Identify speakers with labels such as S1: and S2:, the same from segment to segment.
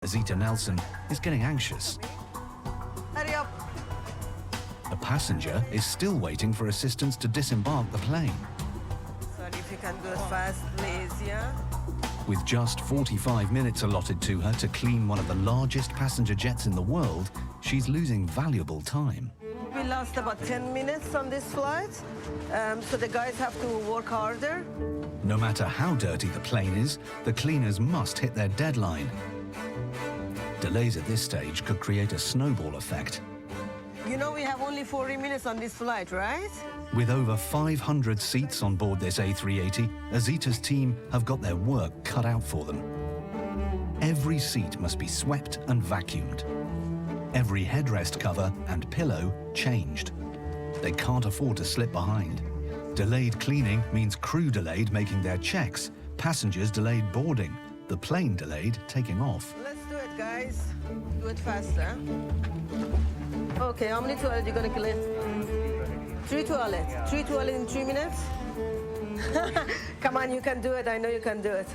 S1: Zita Nelson is getting anxious.
S2: Hurry up.
S1: A passenger is still waiting for assistance to disembark the plane.
S2: Sorry, if you can do it fast, please, yeah?
S1: With just 45 minutes allotted to her to clean one of the largest passenger jets in the world, she's losing valuable time.
S2: We lost about 10 minutes on this flight, so the guys have to work harder.
S1: No matter how dirty the plane is, the cleaners must hit their deadline. Delays at this stage could create a snowball effect.
S2: You know we have only 40 minutes on this flight, right?
S1: With over 500 seats on board this A380, Azita's team have got their work cut out for them. Every seat must be swept and vacuumed. Every headrest cover and pillow changed. They can't afford to slip behind. Delayed cleaning means crew delayed making their checks, passengers delayed boarding, the plane delayed taking off.
S2: Let's do it, guys. Do it faster. Okay, how many toilets are you gonna clean? 3 toilets. 3 toilets in 3 minutes? Come on, you can do it. I know you can do it.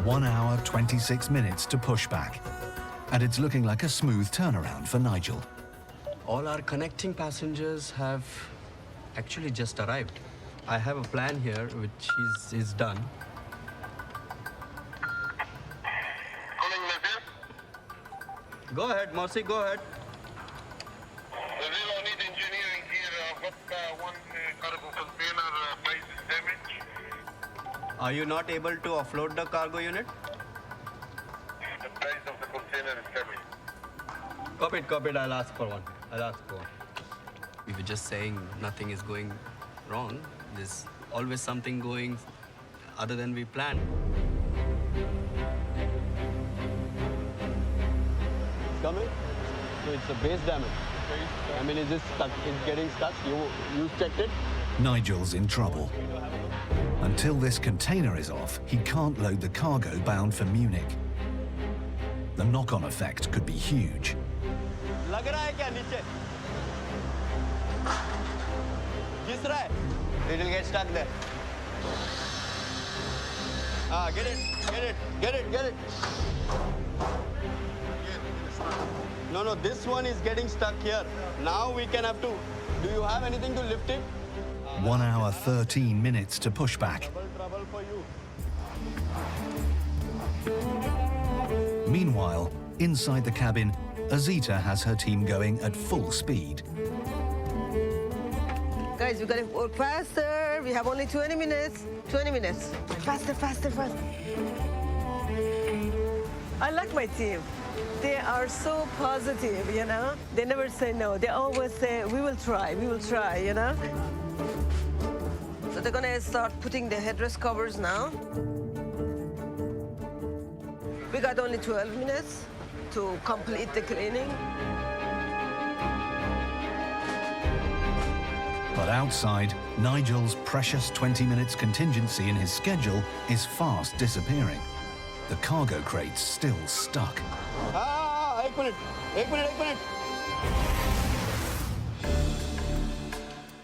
S1: One hour, 26 minutes to pushback. And it's looking like a smooth turnaround for Nigel.
S3: All our connecting passengers have actually just arrived. I have a plan here which is done.
S4: Calling Nazir.
S3: Go ahead, Marcy, go ahead.
S4: Nazir, I need engineering here. I've got one cargo container price is damaged.
S3: Are you not able to offload the cargo unit?
S4: The price of the container is damaged.
S3: Copy it, I'll ask for one. We were just saying nothing is going wrong. There's always something going other than we planned. Coming? So it's a base damage. I mean, is this stuck? It's getting stuck? You checked it?
S1: Nigel's in trouble. Until this container is off, he can't load the cargo bound for Munich. The knock-on effect could be huge.
S3: लग रहा है क्या नीचे? घिस रहा है? It will get stuck there. Get it. No, this one is getting stuck here. Now we can have to. Do you have anything to lift it?
S1: 1 hour, 13 minutes to push back.
S3: Trouble for you.
S1: Meanwhile, inside the cabin, Azita has her team going at full speed.
S2: Guys, we gotta work faster. We have only 20 minutes. 20 minutes. Faster. I like my team. They are so positive, you know? They never say no. They always say, we will try, you know? So they're gonna start putting the headrest covers now. We got only 12 minutes to complete the cleaning.
S1: But outside, Nigel's precious 20 minutes contingency in his schedule is fast disappearing. The cargo crate's still stuck.
S3: एक minute.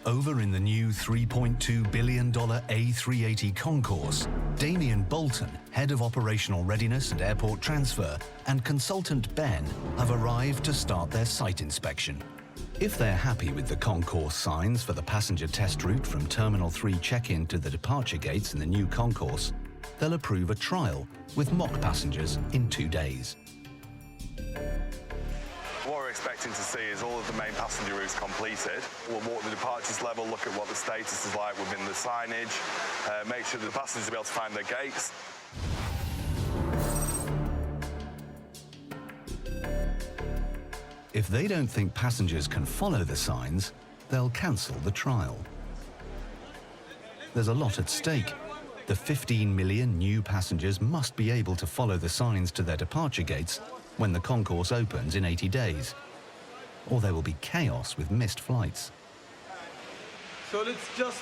S1: Over in the new $3.2 billion A380 concourse, Damien Bolton, head of operational readiness and airport transfer, and consultant Ben have arrived to start their site inspection. If they're happy with the concourse signs for the passenger test route from Terminal 3 check-in to the departure gates in the new concourse, they'll approve a trial with mock passengers in 2 days.
S5: What we're expecting to see is all of the main passenger routes completed. We'll walk the departures level, look at what the status is like within the signage, make sure that the passengers will be able to find their gates.
S1: If they don't think passengers can follow the signs, they'll cancel the trial. There's a lot at stake. The 15 million new passengers must be able to follow the signs to their departure gates when the concourse opens in 80 days. Or there will be chaos with missed flights.
S6: So let's just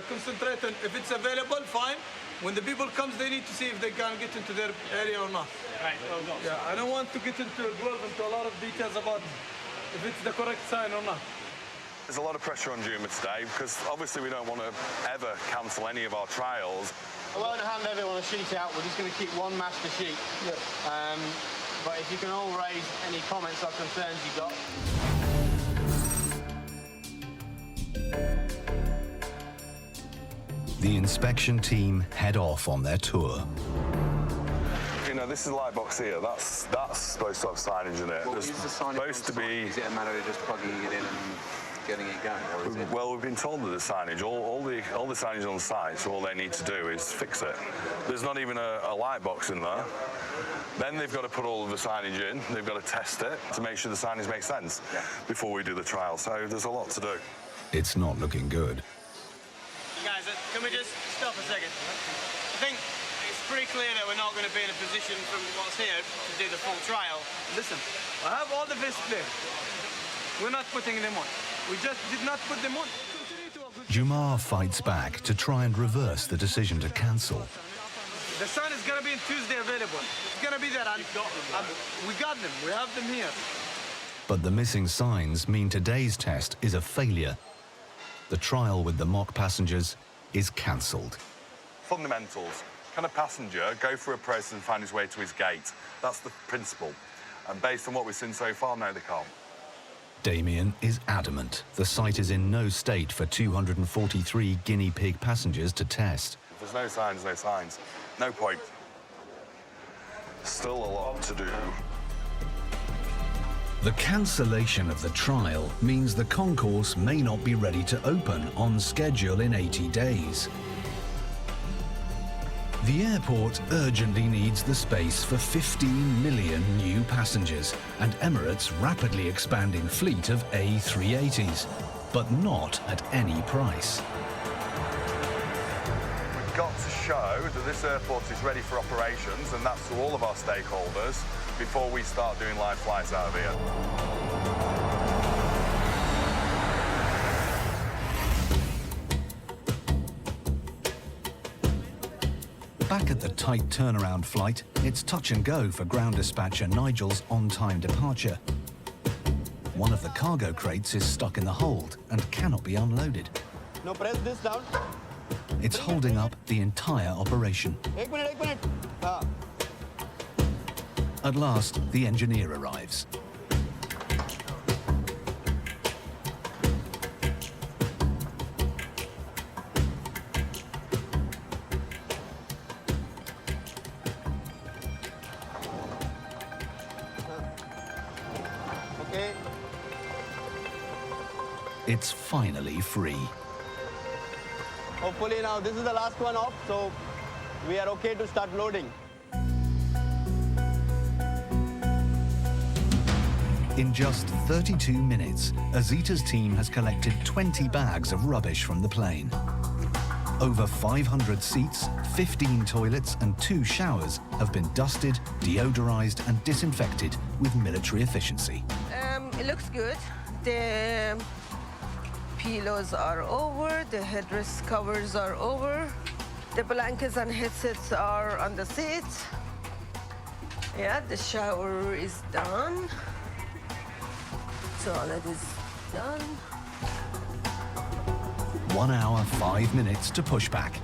S6: concentrate on if it's available, fine. When the people comes, they need to see if they can get into their area or not.
S7: Right. Well done.
S6: Yeah, I don't want to get into a lot of details about if it's the correct sign or not.
S5: There's a lot of pressure on Juma today because obviously we don't want to ever cancel any of our trials.
S7: I won't hand everyone a sheet out. We're just going to keep one master sheet. But if you can all raise any comments or concerns you've got.
S1: The inspection team head off on their tour.
S5: You know, this is light box here. That's supposed to have signage in it. There's supposed to be.
S8: Is it a matter of just plugging it in and getting it going, or is it?
S5: Well, we've been told that the signage, all the signage on site, so all they need to do is fix it. There's not even a light box in there. Then they've got to put all of the signage in. They've got to test it to make sure the signage makes sense before we do the trial. So there's a lot to do.
S1: It's not looking good.
S7: Guys, can we just stop a second? I think it's pretty clear that we're not going to be in a position from what's here to do the full trial.
S6: Listen, I have all the fish there. We're not putting them on. We just did not put them on.
S1: Jumar fights back to try and reverse the decision to cancel.
S6: The sign is going to be in Tuesday available. It's going to be there. We got them. We have them here.
S1: But the missing signs mean today's test is a failure. The trial with the mock passengers is cancelled.
S5: Fundamentals. Can a passenger go through a process and find his way to his gate? That's the principle. And based on what we've seen so far, no, they can't.
S1: Damien is adamant the site is in no state for 243 guinea pig passengers to test.
S5: If there's no signs, no signs. No point. Still a lot to do.
S1: The cancellation of the trial means the concourse may not be ready to open on schedule in 80 days. The airport urgently needs the space for 15 million new passengers and Emirates' rapidly expanding fleet of A380s, but not at any price.
S5: We've got to show that this airport is ready for operations, and that's to all of our stakeholders, before we start doing live flights out of here.
S1: Back at the tight turnaround flight, it's touch and go for ground dispatcher Nigel's on-time departure. One of the cargo crates is stuck in the hold and cannot be unloaded.
S7: Now press this down.
S1: It's holding up the entire operation.
S7: 1 minute.
S1: At last, the engineer arrives.
S7: Okay.
S1: It's finally free.
S7: Hopefully now this is the last one off, so we are okay to start loading.
S1: In just 32 minutes, Azita's team has collected 20 bags of rubbish from the plane. Over 500 seats, 15 toilets and 2 showers have been dusted, deodorized and disinfected with military efficiency.
S2: It looks good. The pillows are over, the headrest covers are over, the blankets and headsets are on the seats. Yeah, the shower is done. Toilet is done.
S1: 1 hour, 5 minutes to pushback.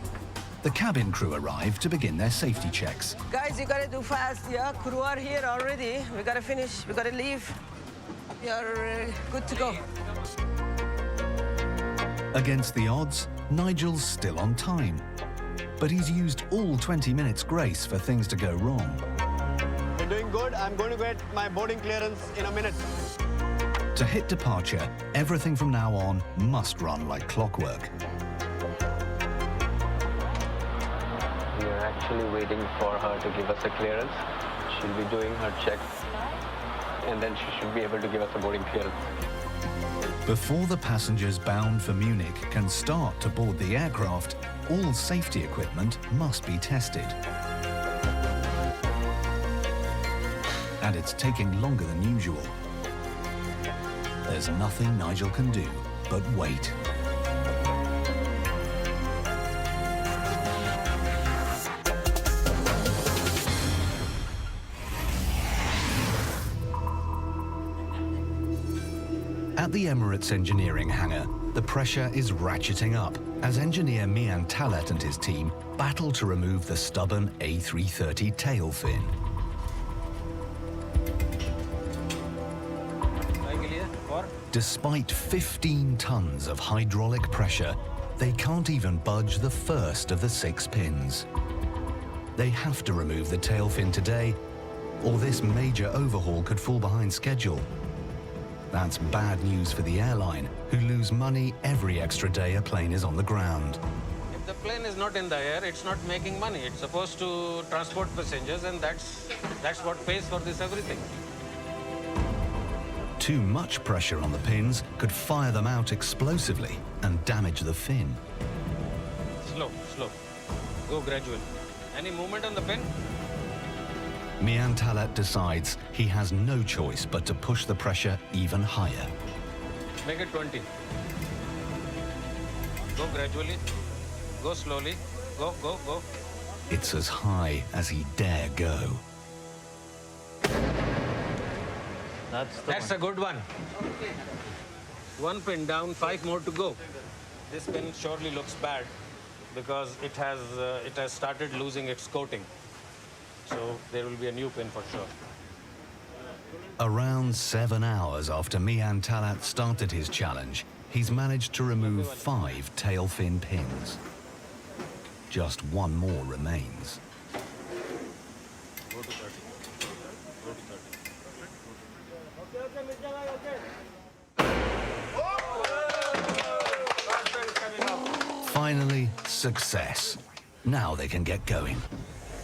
S1: The cabin crew arrive to begin their safety checks.
S2: Guys, you gotta do fast, yeah? Crew are here already. We gotta finish, we gotta leave. We are good to go.
S1: Against the odds, Nigel's still on time. But he's used all 20 minutes grace for things to go wrong.
S7: We're doing good. I'm going to get my boarding clearance in a minute.
S1: To hit departure, everything from now on must run like clockwork.
S9: We are actually waiting for her to give us a clearance. She'll be doing her checks, and then she should be able to give us a boarding clearance.
S1: Before the passengers bound for Munich can start to board the aircraft, all safety equipment must be tested. And it's taking longer than usual. There's nothing Nigel can do but wait. At the Emirates engineering hangar, the pressure is ratcheting up as engineer Mian Talat and his team battle to remove the stubborn A330 tail fin. Despite 15 tons of hydraulic pressure, they can't even budge the first of the 6 pins. They have to remove the tail fin today, or this major overhaul could fall behind schedule. That's bad news for the airline, who lose money every extra day a plane is on the ground.
S10: If the plane is not in the air, it's not making money. It's supposed to transport passengers, and that's what pays for this everything.
S1: Too much pressure on the pins could fire them out explosively and damage the fin.
S10: Slow, slow. Go gradually. Any movement on the pin?
S1: Mian Talat decides he has no choice but to push the pressure even higher.
S10: Make it 20. Go gradually. Go slowly. Go, go, go.
S1: It's as high as he dare go.
S10: That's a good one. 1 pin down, 5 more to go. This pin surely looks bad because it has started losing its coating. So there will be a new pin for sure.
S1: Around 7 hours after Mian Talat started his challenge, he's managed to remove 5 tail fin pins. Just 1 more remains.
S10: Go to 30. Go to 30.
S1: Finally, success. Now they can get going.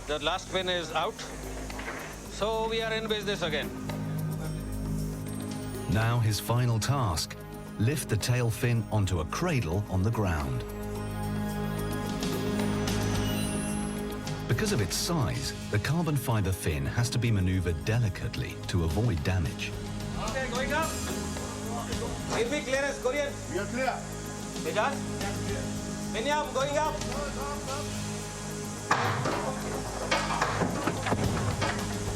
S10: The last pin is out, so we are in business again.
S1: Now his final task, lift the tail fin onto a cradle on the ground. Because of its size, the carbon fiber fin has to be maneuvered delicately to avoid damage.
S10: Okay, going up. Give me clearance, Korean.
S6: We are clear.
S10: Tejas? Minyam, going up.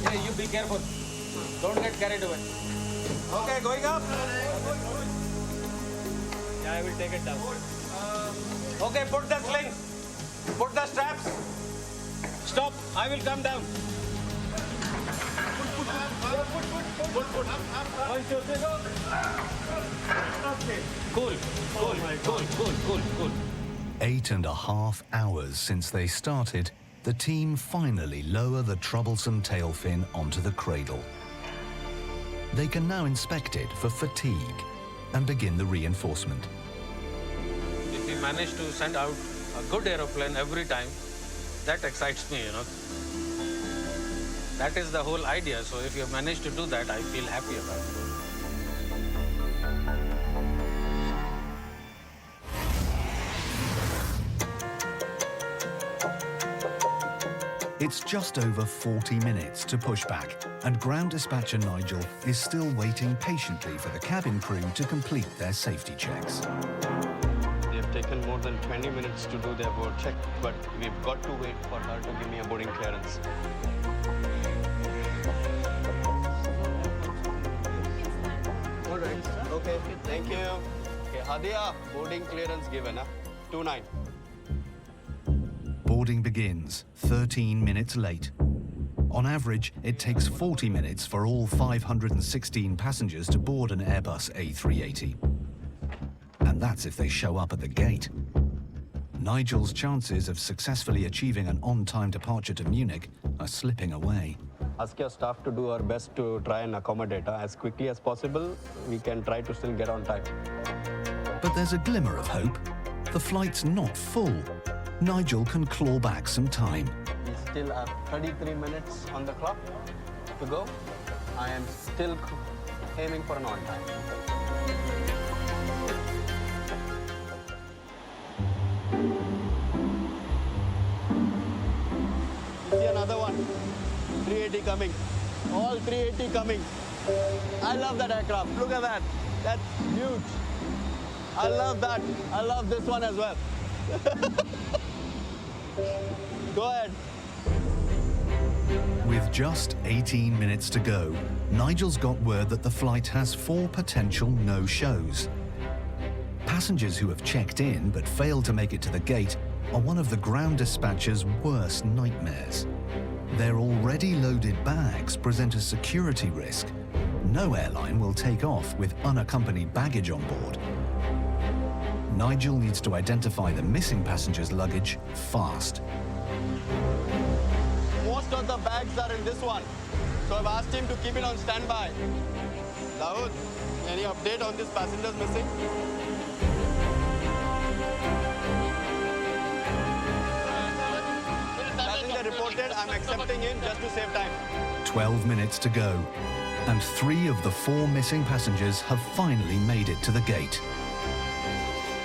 S10: Yeah, you be careful. Don't get carried away. Okay, going up. Yeah, I will take it down. Okay, put the slings. Put the straps. Stop. I will come down. Cool.
S1: 8.5 hours since they started, the team finally lower the troublesome tail fin onto the cradle. They can now inspect it for fatigue and begin the reinforcement.
S10: If we manage to send out a good aeroplane every time, that excites me, you know. That is the whole idea. So if you have managed to do that, I feel happy about it.
S1: It's just over 40 minutes to pushback, and ground dispatcher Nigel is still waiting patiently for the cabin crew to complete their safety checks.
S3: They have taken more than 20 minutes to do their board check, but we've got to wait for her to give me a boarding clearance. All right. Okay. Thank you. Okay, Hadia, boarding clearance given, huh? 29.
S1: Boarding begins 13 minutes late. On average, it takes 40 minutes for all 516 passengers to board an Airbus A380. And that's if they show up at the gate. Nigel's chances of successfully achieving an on-time departure to Munich are slipping away.
S3: Ask your staff to do our best to try and accommodate her as quickly as possible. We can try to still get on time.
S1: But there's a glimmer of hope. The flight's not full. Nigel can claw back some time.
S3: We still have 33 minutes on the clock to go. I am still aiming for an on time. See another one. 380 coming. All 380 coming. I love that aircraft. Look at that. That's huge. I love that. I love this one as well. Go ahead.
S1: With just 18 minutes to go, Nigel's got word that the flight has 4 potential no-shows. Passengers who have checked in but failed to make it to the gate are one of the ground dispatcher's worst nightmares. Their already loaded bags present a security risk. No airline will take off with unaccompanied baggage on board. Nigel needs to identify the missing passenger's luggage fast.
S3: Most of the bags are in this one. So I've asked him to keep it on standby. Dawood, any update on this passengers missing? Passenger reported, I'm accepting it just to save time.
S1: 12 minutes to go, and 3 of the 4 missing passengers have finally made it to the gate.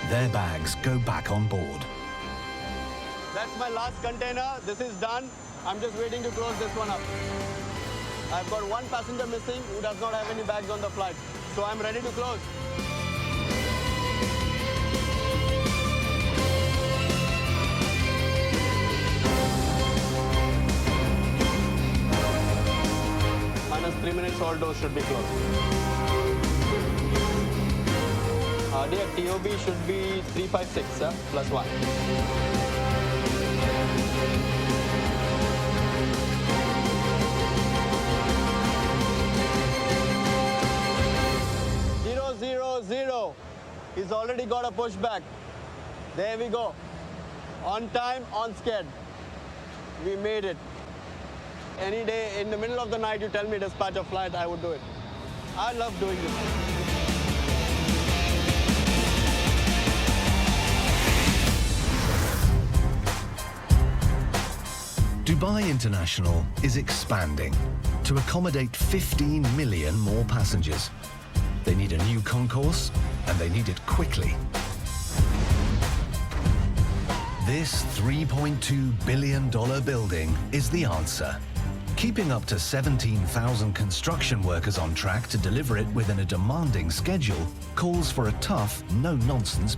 S1: Their bags go back on board.
S3: That's my last container. This is done. I'm just waiting to close this one up. I've got 1 passenger missing who does not have any bags on the flight. So I'm ready to close. Minus 3 minutes, all doors should be closed. Dear TOB should be 356, plus 1. Zero. He's already got a pushback. There we go. On time, on schedule. We made it. Any day, in the middle of the night, you tell me dispatch a flight, I would do it. I love doing this.
S1: Dubai International is expanding to accommodate 15 million more passengers. They need a new concourse, and they need it quickly. This $3.2 billion building is the answer. Keeping up to 17,000 construction workers on track to deliver it within a demanding schedule calls for a tough, no-nonsense